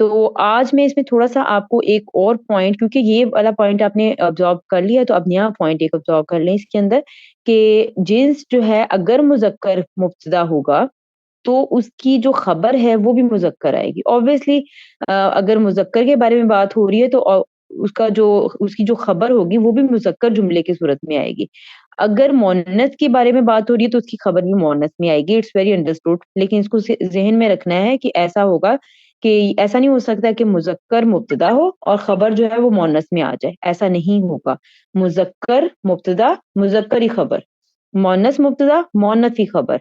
تو آج میں اس میں تھوڑا-سا آپ کو ایک اور پوائنٹ، کیونکہ یہ والا پوائنٹ آپ نے آبزرو کر لیا، تو اب نیا پوائنٹ ایک آبزرو کر لیں اس کے اندر، کہ جنس جو ہے اگر مذکر مبتدا ہوگا تو اس کی جو خبر ہے وہ بھی مذکر آئے گی obviously۔ اگر مذکر کے بارے میں بات ہو رہی ہے تو اس کی جو خبر ہوگی وہ بھی مذکر جملے کی صورت میں آئے گی۔ اگر مؤنث کے بارے میں بات ہو رہی ہے تو اس کی خبر بھی مؤنث میں آئے گی، اٹس ویری انڈرسٹوڈ، لیکن اس کو ذہن میں رکھنا ہے کہ ایسا ہوگا کہ ایسا نہیں ہو سکتا کہ مذکر مبتدا ہو اور خبر جو ہے وہ مؤنث میں آ جائے، ایسا نہیں ہوگا۔ مذکر مبتدا، مذکر ہی خبر، مؤنث مبتدا، مؤنث ہی خبر،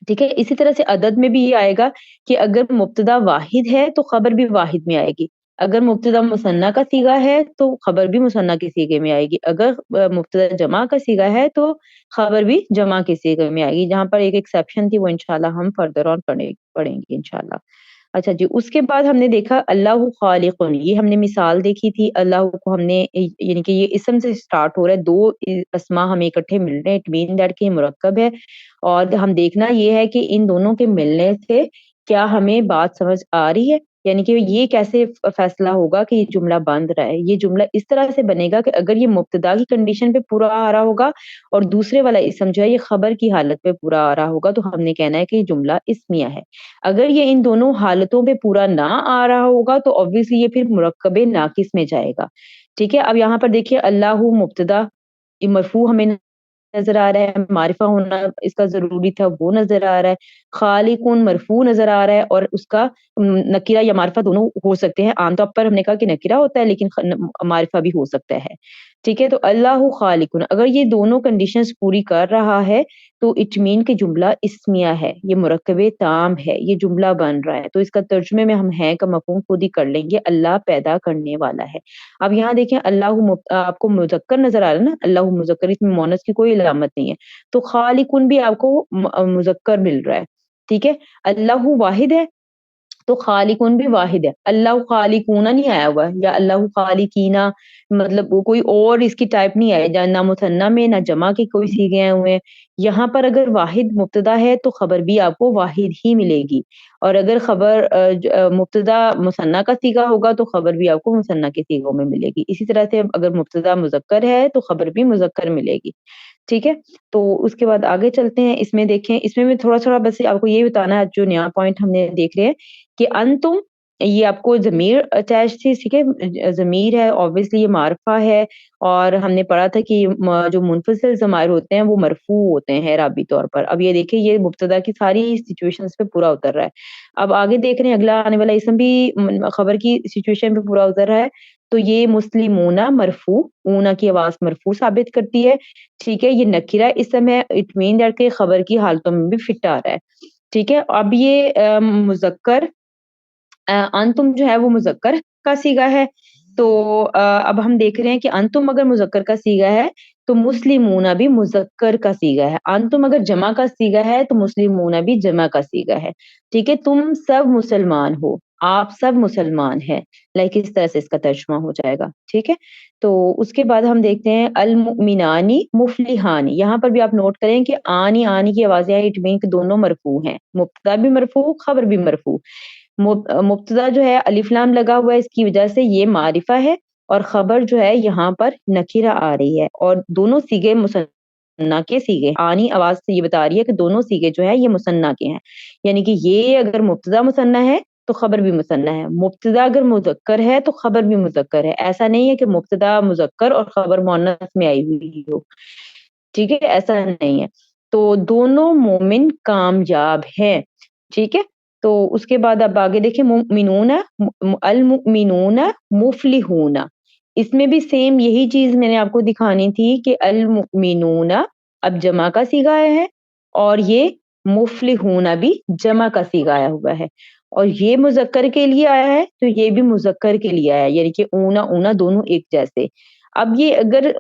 ٹھیک ہے۔ اسی طرح سے عدد میں بھی یہ آئے گا کہ اگر مبتدا واحد ہے تو خبر بھی واحد میں آئے گی، اگر مبتدا مثنیٰ کا صیغہ ہے تو خبر بھی مثنیٰ کے صیغے میں آئے گی، اگر مبتدا جمع کا صیغہ ہے تو خبر بھی جمع کے صیغے میں آئے گی، جہاں پر ایک ایکسیپشن تھی وہ انشاءاللہ ہم فردر آن پڑھیں گے انشاءاللہ۔ اچھا جی، اس کے بعد ہم نے دیکھا اللہ خالق، یہ ہم نے مثال دیکھی تھی، اللہ کو ہم نے یعنی کہ یہ اسم سے سٹارٹ ہو رہا ہے، دو اسما ہمیں اکٹھے مل رہے ہیں، اٹ مین دیٹ کہ یہ مرکب ہے، اور ہم دیکھنا یہ ہے کہ ان دونوں کے ملنے سے کیا ہمیں بات سمجھ آ رہی ہے، یعنی کہ یہ کیسے فیصلہ ہوگا کہ یہ جملہ بن رہا ہے۔ یہ جملہ اس طرح سے بنے گا کہ اگر یہ مبتدا کی کنڈیشن پہ پورا آ رہا ہوگا اور دوسرے والا اسم جو ہے یہ خبر کی حالت پہ پورا آ رہا ہوگا تو ہم نے کہنا ہے کہ یہ جملہ اسمیہ ہے۔ اگر یہ ان دونوں حالتوں پہ پورا نہ آ رہا ہوگا تو obviously یہ پھر مرکب ناقص میں جائے گا، ٹھیک ہے۔ اب یہاں پر دیکھیے اللہ مبتدا، یہ مرفوع ہمیں نظر آ رہا ہے، معرفہ ہونا اس کا ضروری تھا وہ نظر آ رہا ہے، خالقون مرفوع نظر آ رہا ہے، اور اس کا نکرہ یا معرفہ دونوں ہو سکتے ہیں، عام طور پر ہم نے کہا کہ نکرہ ہوتا ہے لیکن معرفہ بھی ہو سکتا ہے، ٹھیک ہے۔ تو اللہ خالقون اگر یہ دونوں کنڈیشنز پوری کر رہا ہے تو اٹ مین کہ جملہ اسمیہ ہے، یہ مرکب تام ہے، یہ جملہ بن رہا ہے، تو اس کا ترجمے میں ہم ہیں کا مفہوم خود ہی کر لیں گے، اللہ پیدا کرنے والا ہے۔ اب یہاں دیکھیں اللہ آپ کو مذکر نظر آ رہا ہے نا، اللہ مذکر، اس میں مؤنث کی کوئی علامت نہیں ہے، تو خالقن بھی آپ کو مذکر مل رہا ہے، ٹھیک ہے۔ اللہ واحد ہے تو خالقون بھی واحد ہے، اللہ خالقونا نہیں آیا ہوا ہے، یا اللہ خالقینا، مطلب وہ کوئی اور اس کی ٹائپ نہیں آئے، نہ مثنیٰ میں نہ جمع کے کوئی صیغے آئے ہوئے ہیں۔ یہاں پر اگر واحد مبتدا ہے تو خبر بھی آپ کو واحد ہی ملے گی، اور اگر خبر مبتدا مثنیٰ کا صیغہ ہوگا تو خبر بھی آپ کو مثنیٰ کے صیغوں میں ملے گی۔ اسی طرح سے اگر مبتدا مذکر ہے تو خبر بھی مذکر ملے گی، ٹھیک ہے۔ تو اس کے بعد آگے چلتے ہیں، اس میں دیکھیں، اس میں تھوڑا بس آپ کو یہ بتانا ہے، جو نیا پوائنٹ ہم نے دیکھ رہے ہیں کہ انتم، یہ آپ کو ضمیر اٹیچ تھی، ٹھیک ہے، ضمیر ہے obviously، یہ معرفہ ہے، اور ہم نے پڑھا تھا کہ جو منفصل ضمائر ہوتے ہیں وہ مرفوع ہوتے ہیں اعرابی طور پر۔ اب یہ دیکھیں یہ مبتدا کی ساری سچویشنز پہ پورا اتر رہا ہے۔ اب آگے دیکھ رہے ہیں اگلا آنے والا اسم بھی خبر کی سچویشن پہ پورا اتر رہا ہے، تو یہ مسلمون مرفوع، اونا کی آواز مرفوع ثابت کرتی ہے، ٹھیک ہے۔ یہ نکرہ اسم ہے، اٹ مین دیٹ کہ خبر کی حالتوں میں بھی فٹ آ رہا ہے، ٹھیک ہے۔ اب یہ مذکر انتم جو ہے وہ مذکر کا صیغہ ہے، تو اب ہم دیکھ رہے ہیں کہ انتم اگر مذکر کا صیغہ ہے تو مسلمون بھی مذکر کا صیغہ ہے، انتم اگر جمع کا صیغہ ہے تو مسلمون بھی جمع کا صیغہ ہے، ٹھیک ہے۔ تم سب مسلمان ہو، آپ سب مسلمان ہیں، لائک اس طرح سے اس کا ترجمہ ہو جائے گا، ٹھیک ہے۔ تو اس کے بعد ہم دیکھتے ہیں المؤمنانی مفلحانی، یہاں پر بھی آپ نوٹ کریں کہ آنی کی آوازیں آئی، اٹ مین کہ دونوں مرفوع ہیں، مبتدا بھی مرفوع، خبر بھی مرفوع۔ مبتدا جو ہے الف لام لگا ہوا ہے، اس کی وجہ سے یہ معرفہ ہے، اور خبر جو ہے یہاں پر نکرہ آ رہی ہے، اور دونوں صیغے مثنیٰ کے صیغے، آنی آواز سے یہ بتا رہی ہے کہ دونوں صیغے جو ہیں یہ مثنیٰ کے ہیں، یعنی کہ یہ اگر مبتدا مثنیٰ ہے تو خبر بھی مثنیٰ ہے، مبتدا اگر مذکر ہے تو خبر بھی مذکر ہے، ایسا نہیں ہے کہ مبتدا مذکر اور خبر مؤنث میں آئی ہوئی ہو، ٹھیک ہے، ایسا نہیں ہے۔ تو دونوں مومن کامیاب ہیں، ٹھیک ہے۔ تو اس کے بعد اب آگے دیکھیں، مؤمنون، المؤمنون مفلحون، اس میں بھی سیم یہی چیز میں نے آپ کو دکھانی تھی کہ المؤمنون اب جمع کا صیغہ آیا ہے، اور یہ مفلحون بھی جمع کا صیغہ آیا ہوا ہے، اور یہ مذکر کے لیے آیا ہے تو یہ بھی مذکر کے لیے آیا ہے، یعنی کہ اونا دونوں ایک جیسے۔ اب یہ اگر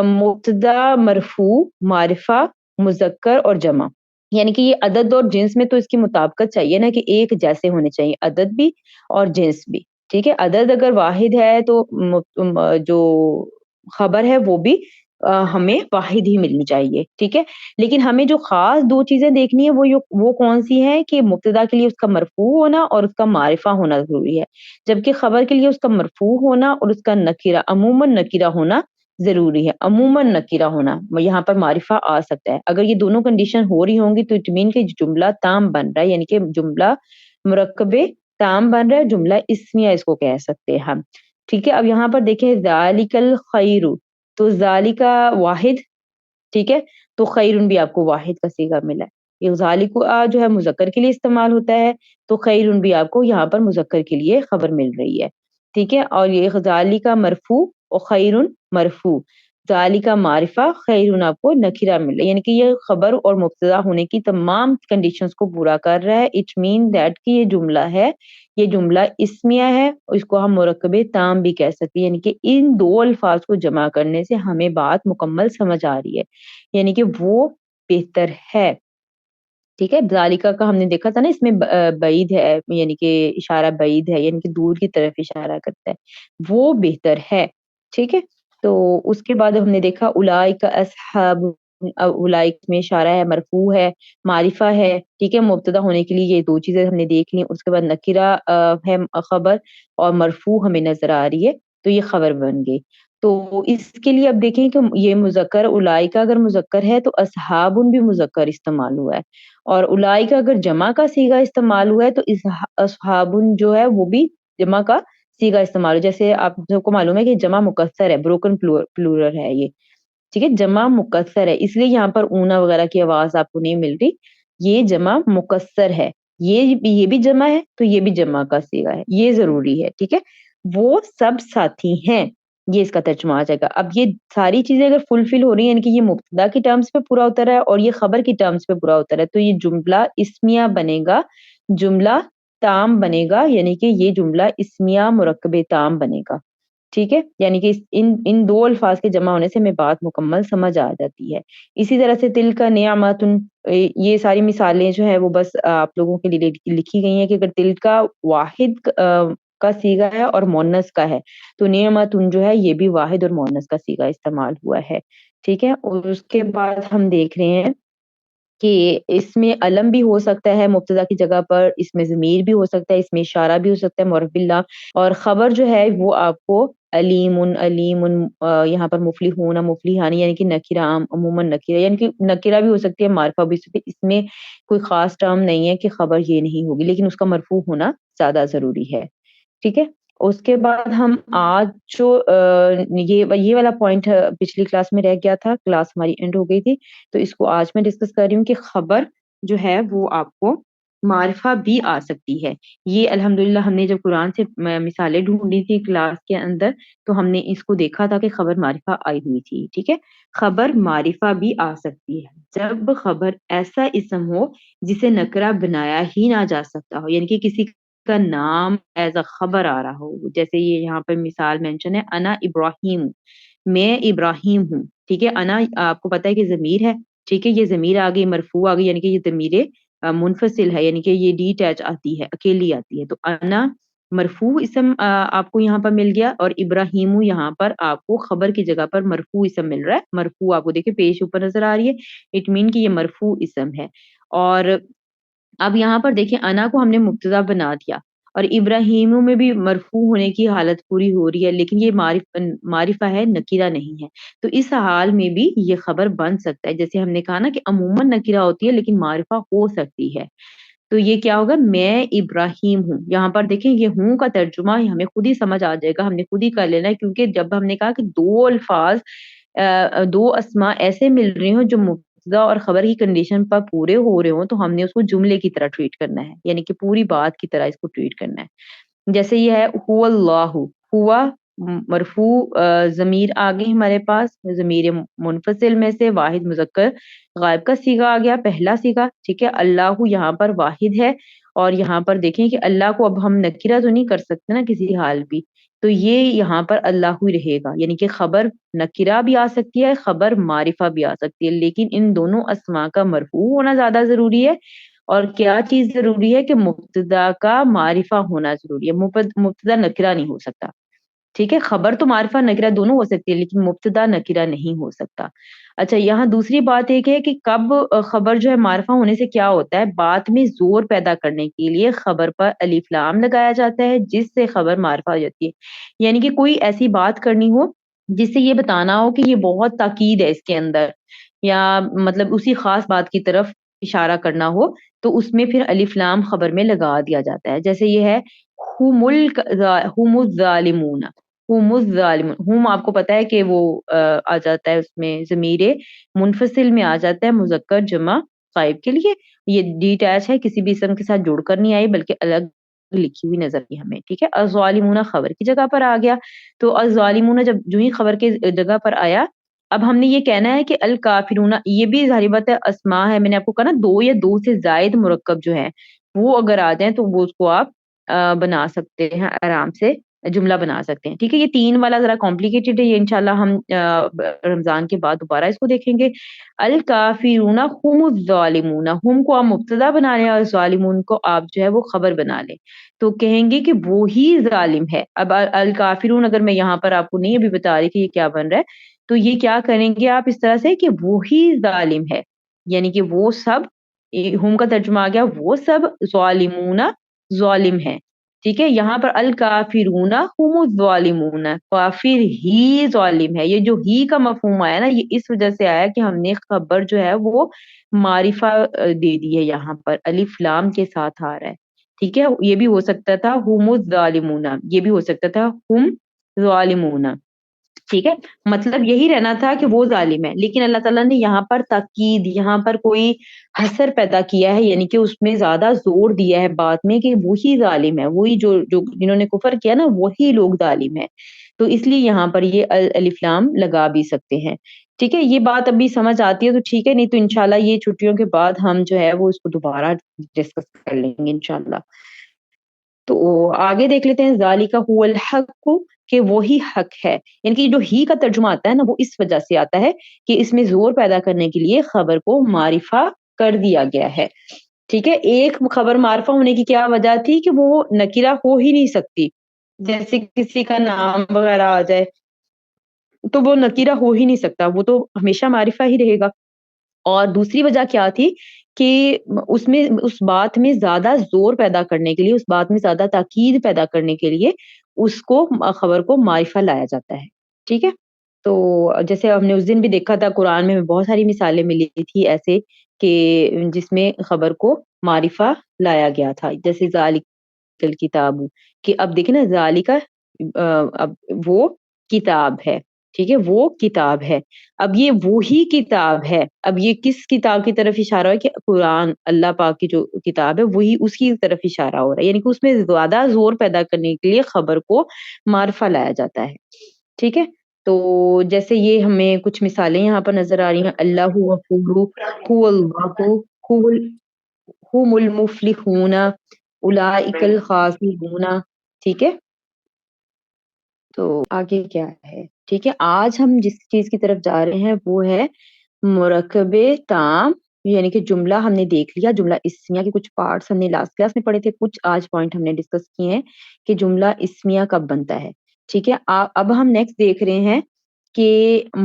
مبتدا مرفوع، معرفہ، مذکر اور جمع، یعنی کہ یہ عدد اور جنس میں تو اس کی مطابقت چاہیے نا، کہ ایک جیسے ہونے چاہیے عدد بھی اور جنس بھی، ٹھیک ہے۔ عدد اگر واحد ہے تو جو خبر ہے وہ بھی ہمیں واحد ہی ملنی چاہیے، ٹھیک ہے؟ لیکن ہمیں جو خاص 2 چیزیں دیکھنی ہے وہ کون سی ہیں کہ مبتدا کے لیے اس کا مرفوع ہونا اور اس کا معرفہ ہونا ضروری ہے، جبکہ خبر کے لیے اس کا مرفوع ہونا اور اس کا نکرہ عموماً نکرہ ہونا ضروری ہے، عموماً نکرہ ہونا، یہاں پر معرفہ آ سکتا ہے۔ اگر یہ دونوں کنڈیشن ہو رہی ہوں گی تو اٹ مین کہ جملہ تام بن رہا ہے، یعنی کہ جملہ مرکب تام بن رہا ہے، جملہ اسمیہ اس کو کہہ سکتے ہیں ہم، ٹھیک ہے؟ اب یہاں پر دیکھیں ذالک الخیر، تو ذالکا واحد، ٹھیک ہے؟ تو خیرن بھی آپ کو واحد کا صیغہ ملا ہے، یہ ذالک جو ہے مذکر کے لیے استعمال ہوتا ہے، تو خیرن بھی آپ کو یہاں پر مذکر کے لیے خبر مل رہی ہے، ٹھیک ہے؟ اور یہ ذالکا مرفوع اور خیرن مرفوع، ذالکا معرفہ خیرن آپ کو نکرہ مل رہا ہے، یعنی کہ یہ خبر اور مبتدا ہونے کی تمام کنڈیشنز کو پورا کر رہا ہے، اٹ مین دیٹ کہ یہ جملہ ہے، یہ جملہ اسمیہ ہے، اس کو ہم مرکب تام بھی کہہ سکتے ہیں، یعنی کہ ان 2 الفاظ کو جمع کرنے سے ہمیں بات مکمل سمجھ آ رہی ہے، یعنی کہ وہ بہتر ہے، ٹھیک ہے؟ ذالکہ کا ہم نے دیکھا تھا نا، اس میں بعید ہے، یعنی کہ اشارہ بعید ہے، یعنی کہ دور کی طرف اشارہ کرتا ہے، وہ بہتر ہے، ٹھیک ہے؟ تو اس کے بعد ہم نے دیکھا اولئک اصحاب، اولئک میں اشارہ ہے، مرفوع ہے، معرفہ ہے، ٹھیک ہے؟ مبتدا ہونے کے لیے یہ 2 چیزیں ہم نے دیکھ لی، اس کے بعد نکرہ ہے خبر اور مرفوع ہمیں نظر آ رہی ہے، تو یہ خبر بن گئی۔ تو اس کے لیے اب دیکھیں کہ یہ مذکر اولئک اگر مذکر ہے تو اصحاب بھی مذکر استعمال ہوا ہے، اور اولئک اگر جمع کا صیغہ استعمال ہوا ہے تو اصحاب جو ہے وہ بھی جمع کا صیغہ استعمال ہو، جیسے آپ سب کو معلوم ہے کہ جمع مکسر ہے، بروکن پلورل ہے یہ، ٹھیک ہے؟ جمع مکسر ہے، اس لیے یہاں پر اونا وغیرہ کی آواز آپ کو نہیں مل رہی، یہ جمع مکسر ہے، یہ بھی جمع ہے تو یہ بھی جمع کا صیغہ ہے، یہ ضروری ہے، ٹھیک ہے؟ وہ سب ساتھی ہیں، یہ اس کا ترجمہ آ جائے گا۔ اب یہ ساری چیزیں اگر فلفل ہو رہی ہیں، یعنی کہ یہ مبتدا کی ٹرمز پہ پورا اتر ہے اور یہ خبر کی ٹرمز پہ پورا اتر ہے، تو یہ جملہ اسمیہ بنے گا، جملہ تام بنے گا، یعنی کہ یہ جملہ اسمیہ مرکب تام بنے گا، ٹھیک ہے؟ یعنی کہ ان 2 الفاظ کے جمع ہونے سے ہمیں بات مکمل سمجھ آ جاتی ہے۔ اسی طرح سے تل کا نعمت، یہ ساری مثالیں جو ہے وہ بس آپ لوگوں کے لیے لکھی گئی ہیں کہ اگر تل کا واحد کا صیغہ ہے اور مؤنث کا ہے تو نعمت جو ہے یہ بھی واحد اور مؤنث کا صیغہ استعمال ہوا ہے، ٹھیک ہے؟ اور اس کے بعد ہم دیکھ رہے ہیں کہ اس میں علم بھی ہو سکتا ہے مبتدا کی جگہ پر، اس میں ضمیر بھی ہو سکتا ہے، اس میں اشارہ بھی ہو سکتا ہے معرف باللہ، اور خبر جو ہے وہ آپ کو علیم علیم یہاں پر مفلحون مفلحان، یعنی کہ نکرہ عموماً نکرہ، یعنی کہ نکرہ بھی ہو سکتی ہے، معرفہ بھی ہو سکتی ہے، اس میں کوئی خاص ٹرم نہیں ہے کہ خبر یہ نہیں ہوگی، لیکن اس کا مرفوع ہونا زیادہ ضروری ہے، ٹھیک ہے؟ اس کے بعد ہم آج جو یہ والا پوائنٹ پچھلی کلاس میں رہ گیا تھا، کلاس ہماری اینڈ ہو گئی تھی، تو اس کو آج میں ڈسکس کر رہی ہوں کہ خبر جو ہے وہ آپ کو معرفہ بھی آ سکتی ہے۔ یہ الحمدللہ ہم نے جب قرآن سے مثالیں ڈھونڈی تھی کلاس کے اندر تو ہم نے اس کو دیکھا تھا کہ خبر معرفہ آئی ہوئی تھی، ٹھیک ہے؟ خبر معرفہ بھی آ سکتی ہے جب خبر ایسا اسم ہو جسے نکرہ بنایا ہی نہ جا سکتا ہو، یعنی کہ کسی کا نام ایز اے خبر آ رہا ہو، جیسے یہ یہاں پر مثال مینشن ہے، انا ابراہیم، میں ابراہیم ہوں، ٹھیک ہے؟ انا آپ کو پتا ہے کہ ضمیر ہے، ٹھیک ہے؟ یہ ضمیر آ گئی، مرفوع آ گئی، یعنی کہ یہ ضمیر منفصل ہے، یعنی کہ یہ ڈی ٹیچ آتی ہے، اکیلی آتی ہے، تو انا مرفوع اسم آپ کو یہاں پر مل گیا، اور ابراہیم یہاں پر آپ کو خبر کی جگہ پر مرفوع اسم مل رہا ہے، مرفوع آپ کو دیکھیں پیش اوپر نظر آ رہی ہے، اٹ مین کہ یہ مرفوع اسم ہے۔ اور اب یہاں پر دیکھیں انا کو ہم نے مبتدا بنا دیا اور ابراہیم میں بھی مرفوع ہونے کی حالت پوری ہو رہی ہے، لیکن یہ معرفہ ہے، نکرہ نہیں ہے، تو اس حال میں بھی یہ خبر بن سکتا ہے، جیسے ہم نے کہا نا کہ عموماً نکرہ ہوتی ہے لیکن معرفہ ہو سکتی ہے، تو یہ کیا ہوگا، میں ابراہیم ہوں، یہاں پر دیکھیں یہ ہوں کا ترجمہ ہمیں خود ہی سمجھ آ جائے گا، ہم نے خود ہی کر لینا ہے، کیونکہ جب ہم نے کہا کہ 2 الفاظ 2 اسماء ایسے مل رہے ہوں جو مبتدا اور خبر کی کنڈیشن پر پورے ہو رہے ہوں، تو ہم نے اس کو جملے کی طرح ٹریٹ کرنا ہے، یعنی کہ پوری بات کی طرح اس کو ٹریٹ کرنا ہے، جیسے یہ ہے هو اللہ، ہوا مرفوع ضمیر آ گئی ہمارے پاس، ضمیر منفصل میں سے واحد مذکر غائب کا صیغہ آ گیا، پہلا صیغہ، ٹھیک ہے؟ اللہ یہاں پر واحد ہے، اور یہاں پر دیکھیں کہ اللہ کو اب ہم نکرہ تو نہیں کر سکتے نا کسی حال بھی، تو یہ یہاں پر اللہ ہی رہے گا، یعنی کہ خبر نکرہ بھی آ سکتی ہے، خبر معرفہ بھی آ سکتی ہے، لیکن ان دونوں اسماء کا مرفوع ہونا زیادہ ضروری ہے، اور کیا چیز ضروری ہے کہ مبتدا کا معرفہ ہونا ضروری ہے، مبتدا نکرہ نہیں ہو سکتا، ٹھیک ہے، خبر تو معرفہ نکرہ دونوں ہو سکتی ہے لیکن مبتدا نکرہ نہیں ہو سکتا۔ اچھا یہاں دوسری بات ایک ہے کہ کب خبر جو ہے معرفہ ہونے سے کیا ہوتا ہے، بات میں زور پیدا کرنے کے لیے خبر پر الف لام لگایا جاتا ہے جس سے خبر معرفہ ہو جاتی ہے، یعنی کہ کوئی ایسی بات کرنی ہو جس سے یہ بتانا ہو کہ یہ بہت تاکید ہے اس کے اندر، یا مطلب اسی خاص بات کی طرف اشارہ کرنا ہو تو اس میں پھر الف لام خبر میں لگا دیا جاتا ہے، جیسے یہ ہے هم الظالمون، هم الظالمون، ہم آپ کو پتا ہے کہ وہ آ جاتا ہے اس میں ضمیر منفصل میں آ جاتا ہے مذکر جمع غائب کے لیے، یہ ڈیٹیچ ہے، کسی بھی اسم کے ساتھ جڑ کر نہیں آئی بلکہ الگ لکھی ہوئی نظر کی ہمیں، ٹھیک ہے۔ الظالمون خبر کی جگہ پر آ گیا، تو الظالمون جب جو ہی خبر کے جگہ پر آیا، اب ہم نے یہ کہنا ہے کہ الکافرون، یہ بھی ظاہر بات ہے اسماء ہے، میں نے آپ کو کہا نا دو یا دو سے زائد مرکب جو ہے وہ اگر آ جائیں تو وہ اس کو آپ بنا سکتے ہیں، آرام سے جملہ بنا سکتے ہیں، ٹھیک ہے۔ یہ تین والا ذرا کمپلیکیٹڈ ہے، یہ انشاءاللہ ہم رمضان کے بعد دوبارہ اس کو دیکھیں گے۔ الکافرون هم الظالمون، ہم کو آپ مبتدا بنا لیں اور ظالمون کو آپ جو ہے وہ خبر بنا لیں، تو کہیں گے کہ وہی ظالم ہے۔ اب الکافرون اگر میں یہاں پر آپ کو نہیں ابھی بتا رہی کہ یہ کیا بن رہا ہے، تو یہ کیا کریں گے آپ اس طرح سے کہ وہی ظالم ہے، یعنی کہ وہ سب، ہم کا ترجمہ آ گیا وہ سب، ظالمون ظالم ہے، ٹھیک ہے۔ یہاں پر الکافرون هم الظالمون، کافر ہی ظالم ہے، یہ جو ہی کا مفہوم آیا نا یہ اس وجہ سے آیا کہ ہم نے خبر جو ہے وہ معرفہ دے دی ہے، یہاں پر الف لام کے ساتھ آ رہا ہے، ٹھیک ہے۔ یہ بھی ہو سکتا تھا هم الظالمون، یہ بھی ہو سکتا تھا ہم ظالمون، ٹھیک ہے۔ مطلب یہی رہنا تھا کہ وہ ظالم ہے، لیکن اللہ تعالیٰ نے یہاں پر تاکید، یہاں پر کوئی حسر پیدا کیا ہے، یعنی کہ اس میں زیادہ زور دیا ہے بات میں کہ وہی ظالم ہے، وہی جو جنہوں نے کفر کیا نا وہی لوگ ظالم ہے، تو اس لیے یہاں پر یہ الف لام لگا بھی سکتے ہیں، ٹھیک ہے۔ یہ بات ابھی سمجھ آتی ہے تو ٹھیک ہے، نہیں تو انشاءاللہ یہ چھٹیوں کے بعد ہم جو ہے وہ اس کو دوبارہ ڈسکس کر لیں گے انشاءاللہ۔ تو آگے دیکھ لیتے ہیں، ذالک هو الحق، کہ وہی حق ہے، یعنی کہ جو ہی کا ترجمہ آتا ہے نا وہ اس وجہ سے آتا ہے کہ اس میں زور پیدا کرنے کے لیے خبر کو معرفہ کر دیا گیا ہے، ٹھیک ہے۔ ایک خبر معرفہ ہونے کی کیا وجہ تھی کہ وہ نکرہ ہو ہی نہیں سکتی، جیسے کسی کا نام وغیرہ آ جائے تو وہ نکرہ ہو ہی نہیں سکتا، وہ تو ہمیشہ معرفہ ہی رہے گا۔ اور دوسری وجہ کیا تھی کہ اس میں اس بات میں زیادہ زور پیدا کرنے کے لیے، اس بات میں زیادہ تاکید پیدا کرنے کے لیے اس کو خبر کو معرفہ لایا جاتا ہے، ٹھیک ہے۔ تو جیسے ہم نے اس دن بھی دیکھا تھا قرآن میں بہت ساری مثالیں ملی تھی ایسے کہ جس میں خبر کو معرفہ لایا گیا تھا، جیسے ذالک الکتاب، کہ اب دیکھیں نا ذالک اب وہ کتاب ہے، ٹھیک ہے، وہ کتاب ہے، اب یہ وہی کتاب ہے، اب یہ کس کتاب کی طرف اشارہ ہے کہ قرآن، اللہ پاک کی جو کتاب ہے وہی اس کی طرف اشارہ ہو رہا ہے، یعنی کہ اس میں زیادہ زور پیدا کرنے کے لیے خبر کو معرفہ لایا جاتا ہے، ٹھیک ہے۔ تو جیسے یہ ہمیں کچھ مثالیں یہاں پر نظر آ رہی ہیں، اللہ غفور، هو اللہ، هم المفلحون، اولئک الخاسرون، ٹھیک ہے۔ تو آگے کیا ہے، ٹھیک ہے، آج ہم جس چیز کی طرف جا رہے ہیں وہ ہے مرکب تام، یعنی کہ جملہ ہم نے دیکھ لیا، جملہ اسمیہ کے کچھ پارٹس ہم نے لاسٹ کلاس میں پڑھے تھے، کچھ آج پوائنٹ ہم نے ڈسکس کیے ہیں کہ جملہ اسمیہ کب بنتا ہے، ٹھیک ہے۔ اب ہم نیکسٹ دیکھ رہے ہیں کہ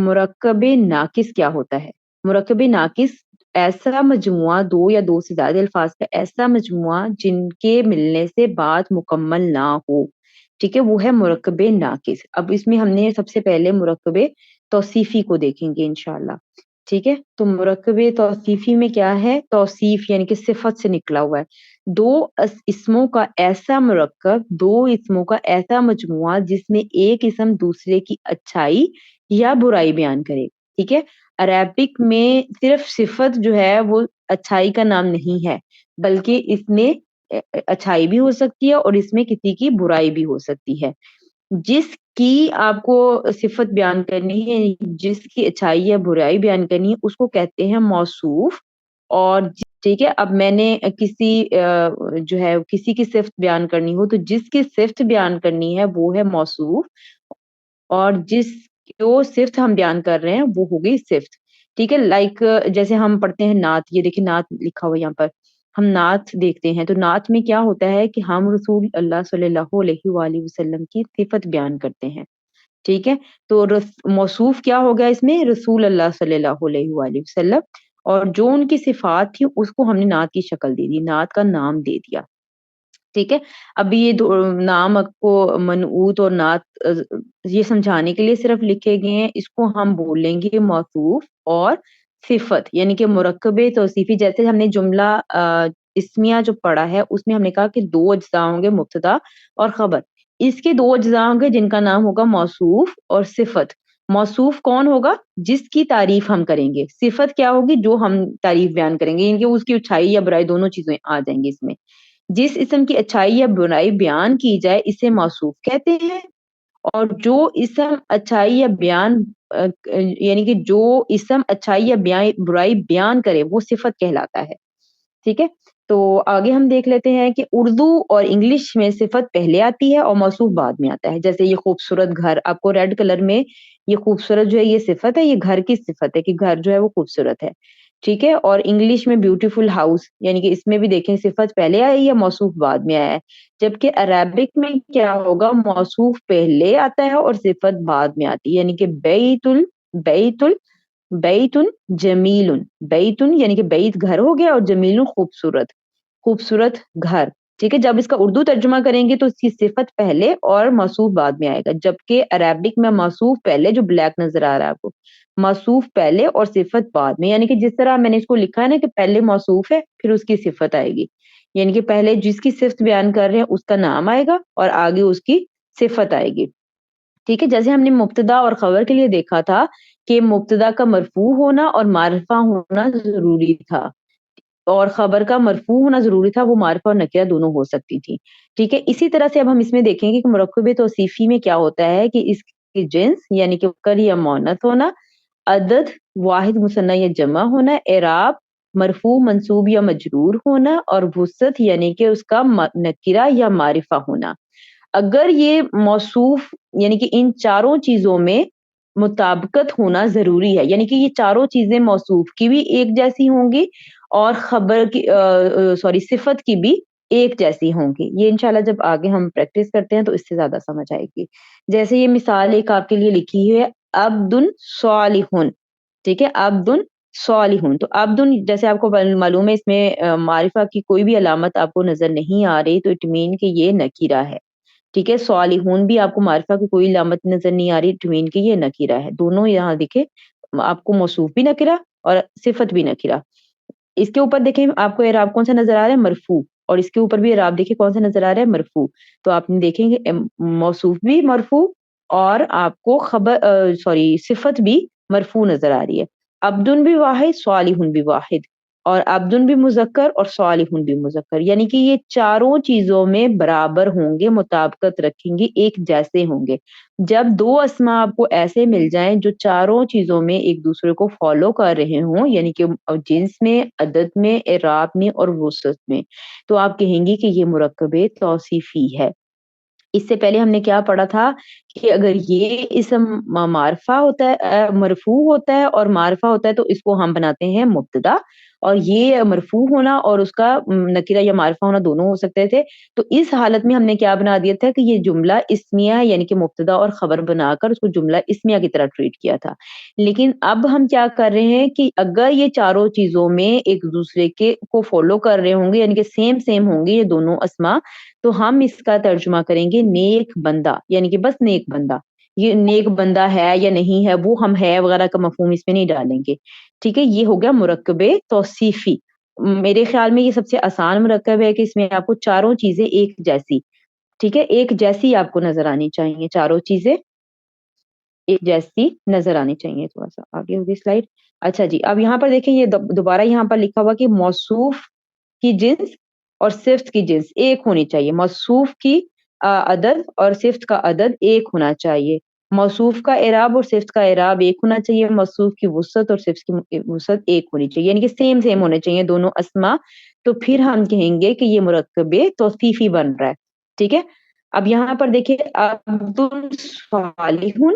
مرکب ناقص کیا ہوتا ہے۔ مرکب ناقص ایسا مجموعہ، دو یا دو سے زیادہ الفاظ کا ایسا مجموعہ جن کے ملنے سے بات مکمل نہ ہو، ٹھیک ہے، وہ ہے مرکب ناقص۔ اب اس میں ہم نے سب سے پہلے مرکب توصیفی کو دیکھیں گے انشاءاللہ، ٹھیک ہے۔ تو مرکب توصیفی میں کیا ہے، توصیف یعنی کہ صفت سے نکلا ہوا ہے، دو اسموں کا ایسا مرکب، دو اسموں کا ایسا مجموعہ جس میں ایک اسم دوسرے کی اچھائی یا برائی بیان کرے، ٹھیک ہے۔ عربک میں صرف صفت جو ہے وہ اچھائی کا نام نہیں ہے، بلکہ اس میں اچھائی بھی ہو سکتی ہے اور اس میں کسی کی برائی بھی ہو سکتی ہے۔ جس کی آپ کو صفت بیان کرنی ہے، جس کی اچھائی یا برائی بیان کرنی ہے، اس کو کہتے ہیں موصوف، اور ٹھیک ہے۔ اب میں نے کسی جو ہے کسی کی صفت بیان کرنی ہو تو جس کی صفت بیان کرنی ہے وہ ہے موصوف، اور جس جو صفت ہم بیان کر رہے ہیں وہ ہوگی صفت، ٹھیک ہے۔ لائک جیسے ہم پڑھتے ہیں نعت، یہ دیکھیں نعت لکھا ہوا یہاں پر، ہم نعت دیکھتے ہیں تو نعت میں کیا ہوتا ہے کہ ہم رسول اللہ صلی اللہ علیہ وآلہ وسلم کی صفت بیان کرتے ہیں. ٹھیک ہے. تو موصوف کیا ہوگا اس میں؟ رسول اللہ صلی اللہ علیہ وآلہ وسلم. اور جو ان کی صفات تھی اس کو ہم نے نعت کی شکل دے دی، نعت کا نام دے دیا. ٹھیک ہے. ابھی یہ نام کو منعوت اور نعت یہ سمجھانے کے لیے صرف لکھے گئے ہیں. اس کو ہم بولیں گے موصوف اور صفت، یعنی کہ مرکب توصیفی. جیسے ہم نے جملہ اسمیہ جو پڑھا ہے اس میں ہم نے کہا کہ دو اجزاء ہوں گے، مبتدا اور خبر. اس کے دو اجزاء ہوں گے جن کا نام ہوگا موصوف اور صفت. موصوف کون ہوگا؟ جس کی تعریف ہم کریں گے. صفت کیا ہوگی؟ جو ہم تعریف بیان کریں گے، یعنی کہ اس کی اچھائی یا برائی دونوں چیزیں آ جائیں گی اس میں. جس اسم کی اچھائی یا برائی بیان کی جائے اسے موصوف کہتے ہیں. اور جو اسم اچھائی یا بیان یعنی کہ جو اسم اچھائی یا برائی بیان کرے وہ صفت کہلاتا ہے. ٹھیک ہے. تو آگے ہم دیکھ لیتے ہیں کہ اردو اور انگلش میں صفت پہلے آتی ہے اور موصوف بعد میں آتا ہے. جیسے یہ خوبصورت گھر، آپ کو ریڈ کلر میں یہ خوبصورت جو ہے یہ صفت ہے، یہ گھر کی صفت ہے کہ گھر جو ہے وہ خوبصورت ہے. ٹھیک ہے. اور انگلش میں بیوٹیفل ہاؤس، یعنی کہ اس میں بھی دیکھیں صفت پہلے آئی ہے، موصوف بعد میں آیا ہے. جبکہ عربک میں کیا ہوگا؟ موصوف پہلے آتا ہے اور صفت بعد میں آتی ہے. یعنی کہ بیتن جمیلن، بیتن یعنی کہ بیت گھر ہو گیا، اور جمیلن خوبصورت، خوبصورت گھر. ٹھیک ہے. جب اس کا اردو ترجمہ کریں گے تو اس کی صفت پہلے اور موصوف بعد میں آئے گا. جبکہ عربک میں موصوف پہلے، جو بلیک نظر آ رہا ہے آپ کو، موصوف پہلے اور صفت بعد میں. یعنی کہ جس طرح میں نے اس کو لکھا ہے نا کہ پہلے موصوف ہے پھر اس کی صفت آئے گی. یعنی کہ پہلے جس کی صفت بیان کر رہے ہیں اس کا نام آئے گا اور آگے اس کی صفت آئے گی. ٹھیک ہے. جیسے ہم نے مبتدا اور خبر کے لیے دیکھا تھا کہ مبتدا کا مرفوع ہونا اور معرفہ ہونا ضروری تھا، اور خبر کا مرفوع ہونا ضروری تھا، وہ معرفہ اور نکرہ دونوں ہو سکتی تھی. ٹھیک ہے. اسی طرح سے اب ہم اس میں دیکھیں گے کہ مرکب توصیفی میں کیا ہوتا ہے کہ اس کی جنس یعنی کہ مذکر یا مؤنث ہونا، عدد واحد مثنی یا جمع ہونا، اعراب مرفوع منصوب یا مجرور ہونا، اور وسعت یعنی کہ اس کا نکرہ یا معرفہ ہونا. اگر یہ موصوف یعنی کہ ان چاروں چیزوں میں مطابقت ہونا ضروری ہے، یعنی کہ یہ چاروں چیزیں موصوف کی بھی ایک جیسی ہوں گی اور خبر کی صفت کی بھی ایک جیسی ہوں گی. یہ انشاءاللہ جب آگے ہم پریکٹس کرتے ہیں تو اس سے زیادہ سمجھ آئے گی. جیسے یہ مثال ایک آپ کے لیے لکھی ہے، عبد صالحun. ٹھیک ہے. عبد صالحun. تو عبد جیسے آپ کو معلوم ہے اس میں معرفہ کی کوئی بھی علامت آپ کو نظر نہیں آ رہی، تو اٹ مین کہ یہ نکیرہ ہے. ٹھیک ہے. صالحون بھی آپ کو معرفہ کی کوئی علامت نظر نہیں آ رہی، اٹ مین کہ یہ نکیرہ ہے. دونوں یہاں دیکھیں آپ کو موصوف بھی نکرہ اور صفت بھی نکرہ. اس کے اوپر دیکھیں آپ کو اعراب کون سا نظر آ رہا ہے؟ مرفوع. اور اس کے اوپر بھی اعراب دیکھیں کون سا نظر آ رہا ہے؟ مرفوع. تو آپ نے دیکھیں گے موصوف بھی مرفوع اور آپ کو صفت بھی مرفوع نظر آ رہی ہے. عبدن بھی واحد، صالحن بھی واحد، اور عبدن بھی مذکر اور صالحن بھی مذکر. یعنی کہ یہ چاروں چیزوں میں برابر ہوں گے، مطابقت رکھیں گے، ایک جیسے ہوں گے. جب دو اسما آپ کو ایسے مل جائیں جو چاروں چیزوں میں ایک دوسرے کو فالو کر رہے ہوں، یعنی کہ جنس میں، عدد میں، اعراب میں اور وسعت میں، تو آپ کہیں گی کہ یہ مرکب توصیفی ہے. اس سے پہلے ہم نے کیا پڑھا تھا کہ اگر یہ اسم معرفہ ہوتا ہے، مرفوع ہوتا ہے اور معرفہ ہوتا ہے تو اس کو ہم بناتے ہیں مبتدا، اور یہ مرفوع ہونا اور اس کا نکرہ یا معرفہ ہونا دونوں ہو سکتے تھے. تو اس حالت میں ہم نے کیا بنا دیا تھا کہ یہ جملہ اسمیہ یعنی کہ مبتدا اور خبر بنا کر اس کو جملہ اسمیہ کی طرح ٹریٹ کیا تھا. لیکن اب ہم کیا کر رہے ہیں کہ اگر یہ چاروں چیزوں میں ایک دوسرے کے کو فالو کر رہے ہوں گے، یعنی کہ سیم ہوں گے یہ دونوں اسما، تو ہم اس کا ترجمہ کریں گے نیک بندہ، یعنی کہ بس نیک بندہ. یہ نیک بندہ ہے یا نہیں ہے وہ ہم ہے وغیرہ کا مفہوم اس میں نہیں ڈالیں گے. ٹھیک ہے. یہ ہو گیا مرکب توصیفی. میرے خیال میں یہ سب سے آسان مرکب ہے کہ اس میں آپ کو چاروں چیزیں ایک جیسی، ٹھیک ہے، ایک جیسی آپ کو نظر آنی چاہیے. چاروں چیزیں ایک جیسی نظر آنی چاہیے. تھوڑا سا آگے ہوگی سلائڈ. اچھا جی. اب یہاں پر دیکھیں یہ دوبارہ یہاں پر لکھا ہوا کہ موصوف کی جنس اور صفت کی جنس ایک ہونی چاہیے. موصوف کی عدد اور صفت کا عدد ایک ہونا چاہیے. موصوف کا اعراب اور صفت کا اعراب ایک ہونا چاہیے. موصوف کی وسعت اور صفت کی وسعت ایک ہونی چاہیے، یعنی کہ سیم ہونے چاہیے دونوں اسما. تو پھر ہم کہیں گے کہ یہ مرکب توصیفی بن رہا ہے. ٹھیک ہے. اب یہاں پر دیکھیں عبد صالحون،